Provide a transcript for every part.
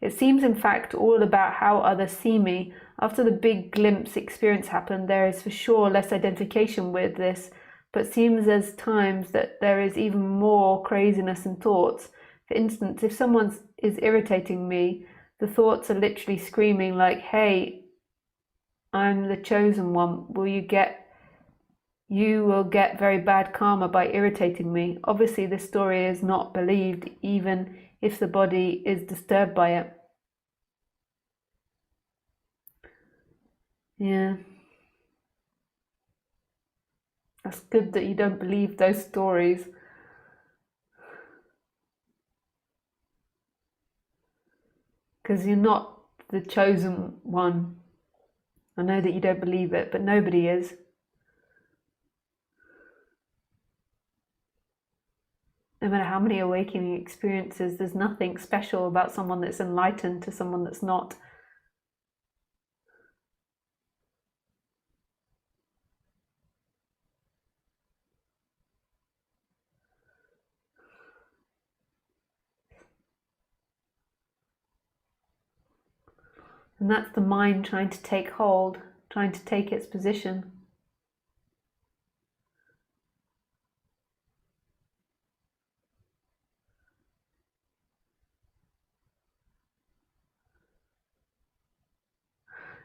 It seems in fact all about how others see me. After the big glimpse experience happened, there is for sure less identification with this, but seems as times that there is even more craziness in thoughts. For instance, if someone is irritating me, the thoughts are literally screaming like, hey, I'm the chosen one. You will get very bad karma by irritating me. Obviously, this story is not believed, even if the body is disturbed by it. Yeah. That's good that you don't believe those stories. Because you're not the chosen one. I know that you don't believe it, but nobody is. No matter how many awakening experiences, there's nothing special about someone that's enlightened to someone that's not. And that's the mind trying to take hold, trying to take its position.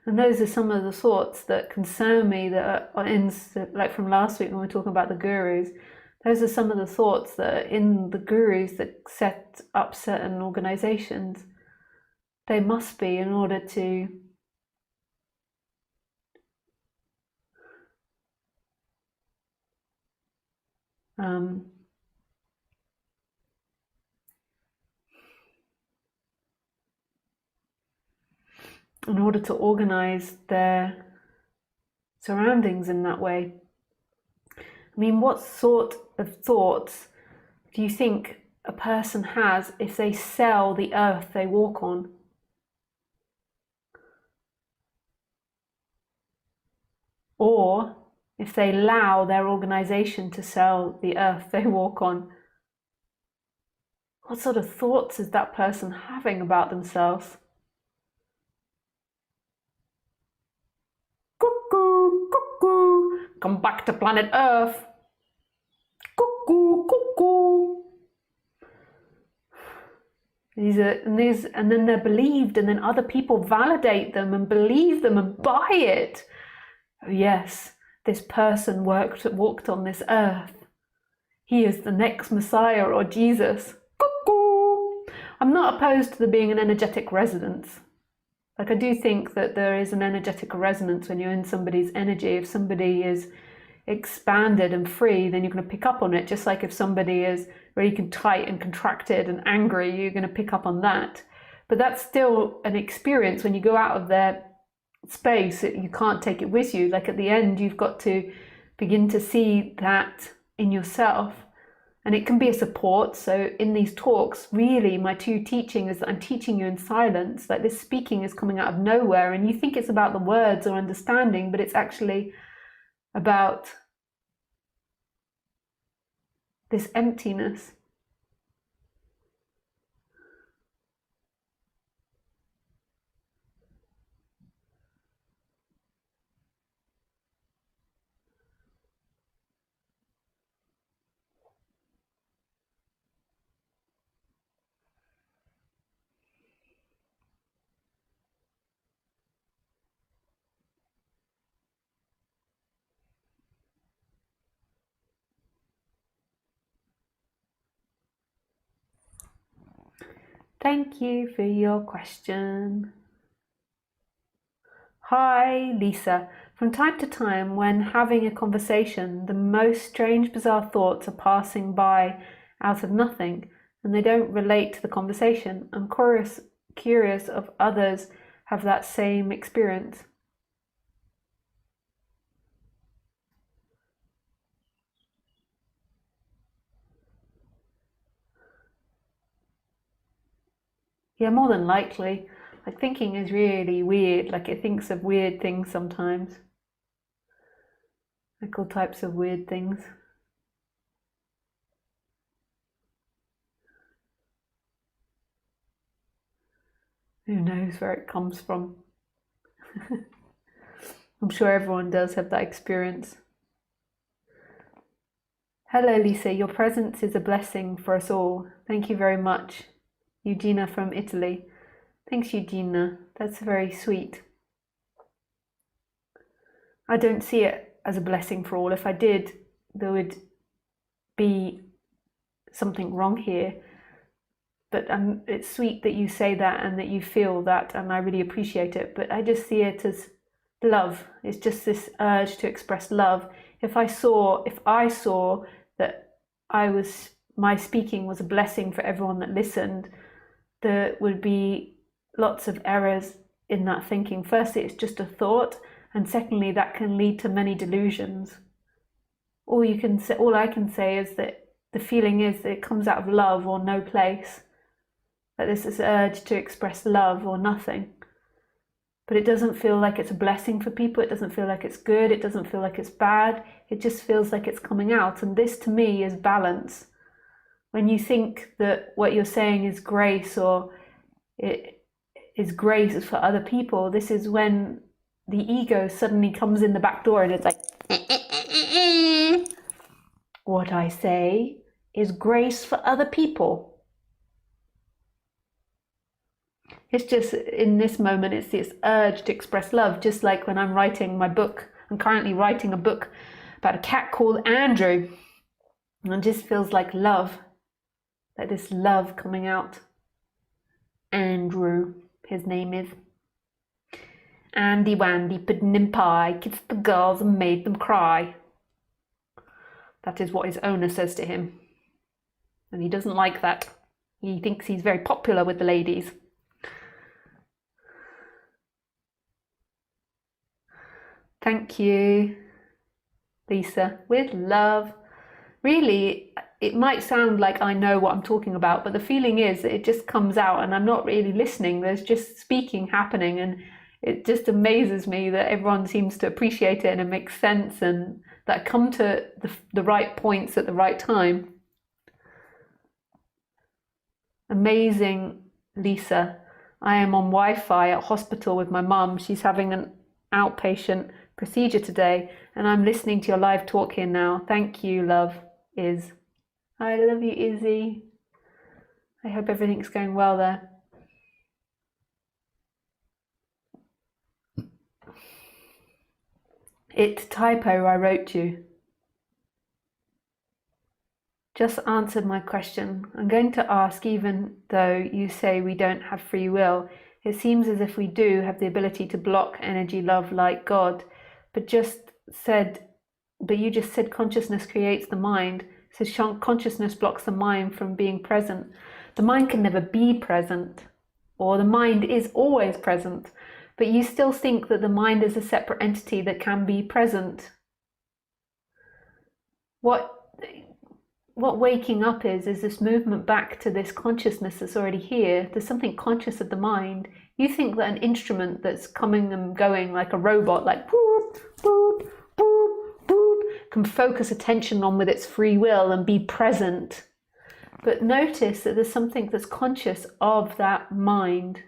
And those are some of the thoughts that concern me, that are in, like from last week when we were talking about the gurus. Those are some of the thoughts that are in the gurus that set up certain organizations. They must be, in order to organize their surroundings in that way. I mean, what sort of thoughts do you think a person has if they sell the earth they walk on? Or if they allow their organization to sell the earth they walk on? What sort of thoughts is that person having about themselves? Cuckoo, cuckoo, come back to planet Earth. Cuckoo, cuckoo. And then they're believed, and then other people validate them and believe them and buy it. Oh yes, this person walked on this earth. He is the next Messiah or Jesus. Cuckoo! I'm not opposed to there being an energetic resonance. Like, I do think that there is an energetic resonance when you're in somebody's energy. If somebody is expanded and free, then you're going to pick up on it. Just like if somebody is really tight and contracted and angry, you're going to pick up on that. But that's still an experience. When you go out of their space, you can't take it with you. Like, at the end, you've got to begin to see that in yourself. And it can be a support. So in these talks, really, my two teaching is that I'm teaching you in silence. Like, this speaking is coming out of nowhere, and you think it's about the words or understanding, but it's actually about this emptiness. Thank you for your question. Hi, Lisa. From time to time, when having a conversation, the most strange, bizarre thoughts are passing by out of nothing, and they don't relate to the conversation. I'm curious if others have that same experience. Yeah, more than likely. Like, thinking is really weird. Like, it thinks of weird things sometimes. Like, all types of weird things. Who knows where it comes from? I'm sure everyone does have that experience. Hello, Lisa. Your presence is a blessing for us all. Thank you very much. Eugenia from Italy. Thanks, Eugenia. That's very sweet. I don't see it as a blessing for all. If I did, there would be something wrong here. But it's sweet that you say that and that you feel that, and I really appreciate it. But I just see it as love. It's just this urge to express love. If I saw that my speaking was a blessing for everyone that listened, there would be lots of errors in that thinking. Firstly, it's just a thought, and secondly, that can lead to many delusions. All I can say is that the feeling is that it comes out of love or no place. That there's this urge to express love or nothing. But it doesn't feel like it's a blessing for people. It doesn't feel like it's good. It doesn't feel like it's bad. It just feels like it's coming out. And this to me is balance. When you think that what you're saying is grace or it is grace for other people, this is when the ego suddenly comes in the back door and it's like, what I say is grace for other people. It's just in this moment, it's this urge to express love, just like when I'm writing my book. I'm currently writing a book about a cat called Andrew. And it just feels like love, like this love coming out. Andrew, his name is. Andy Wandy, pudding and pie, kissed the girls and made them cry. That is what his owner says to him. And he doesn't like that. He thinks he's very popular with the ladies. Thank you, Lisa, with love. Really, it might sound like I know what I'm talking about, but the feeling is that it just comes out and I'm not really listening. There's just speaking happening, and it just amazes me that everyone seems to appreciate it and it makes sense, and that I come to the right points at the right time. Amazing, Lisa. I am on Wi-Fi at hospital with my mum. She's having an outpatient procedure today, and I'm listening to your live talk here now. Thank you, love, Iz. I love you, Izzy. I hope everything's going well there. It's typo I wrote you. Just answered my question. I'm going to ask, even though you say we don't have free will, it seems as if we do have the ability to block energy love like God. But you just said consciousness creates the mind. So consciousness blocks the mind from being present. The mind can never be present, or the mind is always present. But you still think that the mind is a separate entity that can be present. What waking up is this movement back to this consciousness that's already here. There's something conscious of the mind. You think that an instrument that's coming and going like a robot, like boop, boop, boop, boop, can focus attention on with its free will and be present. But notice that there's something that's conscious of that mind.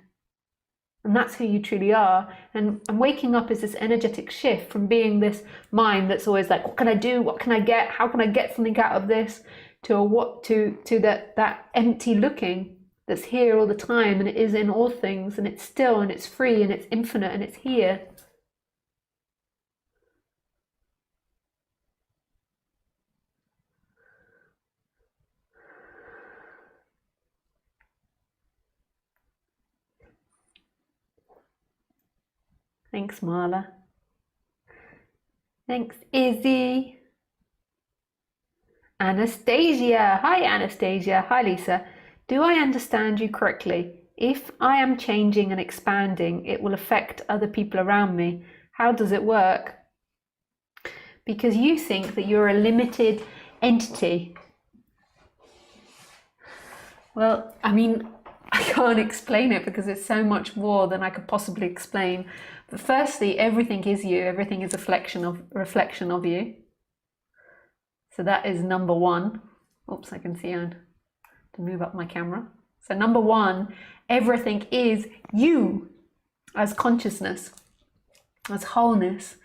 And that's who you truly are. And waking up is this energetic shift from being this mind that's always like, what can I do? What can I get? How can I get something out of this? To that empty looking that's here all the time, and it is in all things, and it's still, and it's free, and it's infinite, and it's here. Thanks, Marla. Thanks, Izzy. Anastasia. Hi, Anastasia. Hi, Lisa. Do I understand you correctly? If I am changing and expanding, it will affect other people around me. How does it work? Because you think that you're a limited entity. Well, I mean, I can't explain it because it's so much more than I could possibly explain. But firstly, everything is you. Everything is a reflection of you. So that is number one. Oops, I can see I had to move up my camera. So number one, everything is you as consciousness, as wholeness.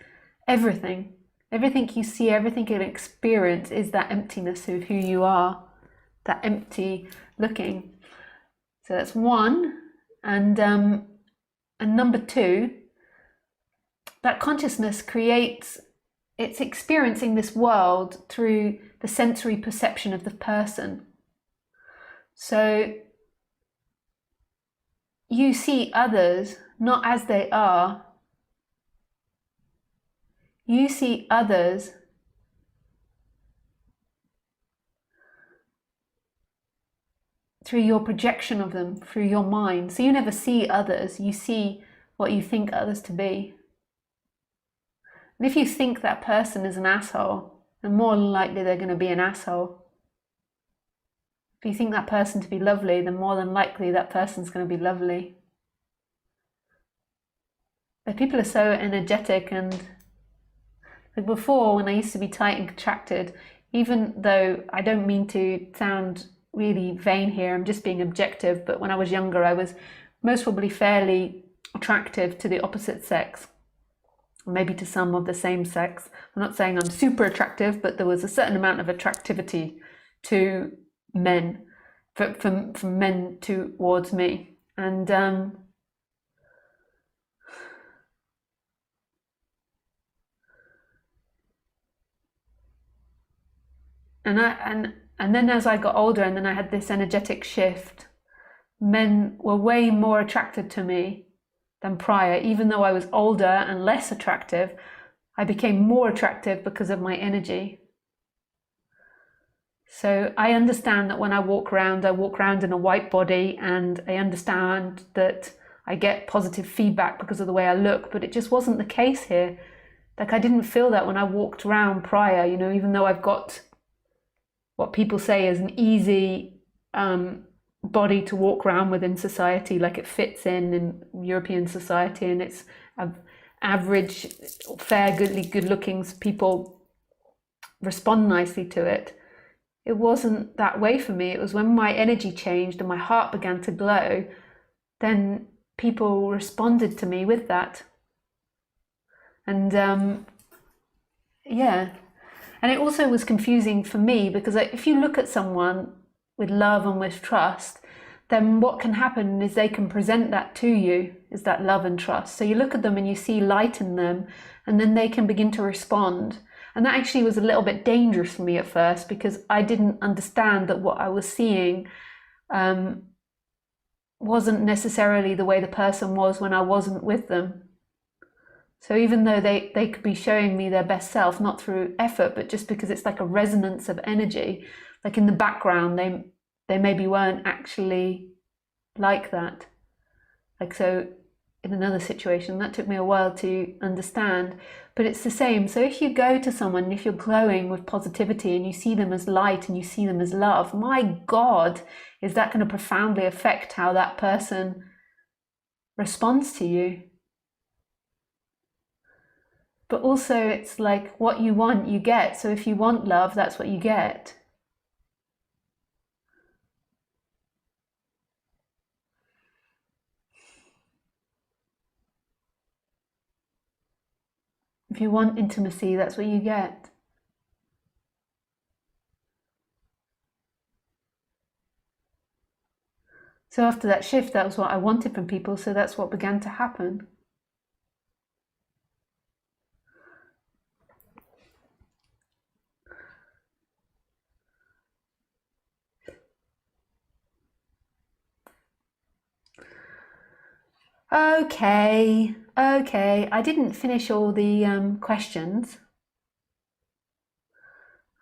Everything you see, everything you experience is that emptiness of who you are, that empty looking. So that's one. And number two, that consciousness creates, it's experiencing this world through the sensory perception of the person. So you see others not as they are. You see others through your projection of them, through your mind. So you never see others, you see what you think others to be. And if you think that person is an asshole, then more than likely they're going to be an asshole. If you think that person to be lovely, then more than likely that person's going to be lovely. But people are so energetic, and like before, when I used to be tight and contracted, even though I don't mean to sound really vain here, I'm just being objective, but when I was younger, I was most probably fairly attractive to the opposite sex, maybe to some of the same sex. I'm not saying I'm super attractive, but there was a certain amount of attractivity to men, from men towards me. And then as I got older, and then I had this energetic shift, men were way more attracted to me than prior. Even though I was older and less attractive, I became more attractive because of my energy. So I understand that when I walk around in a white body, and I understand that I get positive feedback because of the way I look, but it just wasn't the case here. Like, I didn't feel that when I walked around prior, you know, even though I've got what people say is an easy body to walk around with in society, like it fits in European society, and it's average, fair, good looking people respond nicely to it. It wasn't that way for me. It was when my energy changed and my heart began to glow, then people responded to me with that. And yeah. And it also was confusing for me, because if you look at someone with love and with trust, then what can happen is they can present that to you, is that love and trust. So you look at them and you see light in them, and then they can begin to respond. And that actually was a little bit dangerous for me at first, because I didn't understand that what I was seeing wasn't necessarily the way the person was when I wasn't with them. So even though they could be showing me their best self, not through effort, but just because it's like a resonance of energy, like in the background, they maybe weren't actually like that. Like, so in another situation, that took me a while to understand, but it's the same. So if you go to someone, if you're glowing with positivity and you see them as light and you see them as love, my God, is that going to profoundly affect how that person responds to you? But also, it's like what you want, you get. So if you want love, that's what you get. If you want intimacy, that's what you get. So after that shift, that was what I wanted from people, so that's what began to happen. Okay, I didn't finish all the questions.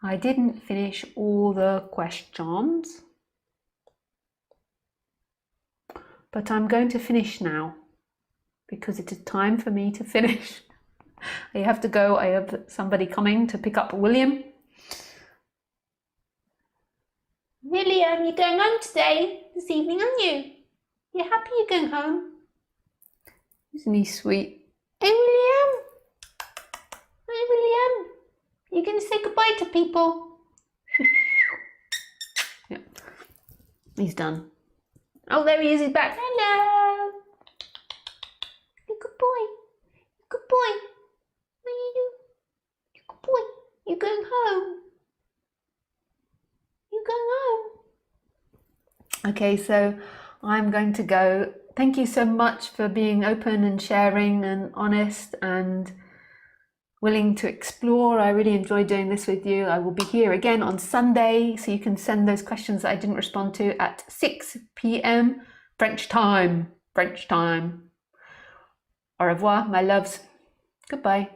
I didn't finish all the questions, but I'm going to finish now, because it is time for me to finish. I have to go. I have somebody coming to pick up William. William, you're going home today, this evening, aren't you? You're happy you're going home? Isn't he sweet? Hey, William. Hey, William. You're going to say goodbye to people? Yeah. He's done. Oh, there he is, he's back. Hello. You good boy. Good boy. What are you doing? You good boy. You going home? You going home? Okay, so I'm going to go. Thank you so much for being open and sharing and honest and willing to explore. I really enjoyed doing this with you. I will be here again on Sunday, so you can send those questions that I didn't respond to at 6 p.m. French time. French time. Au revoir, my loves. Goodbye.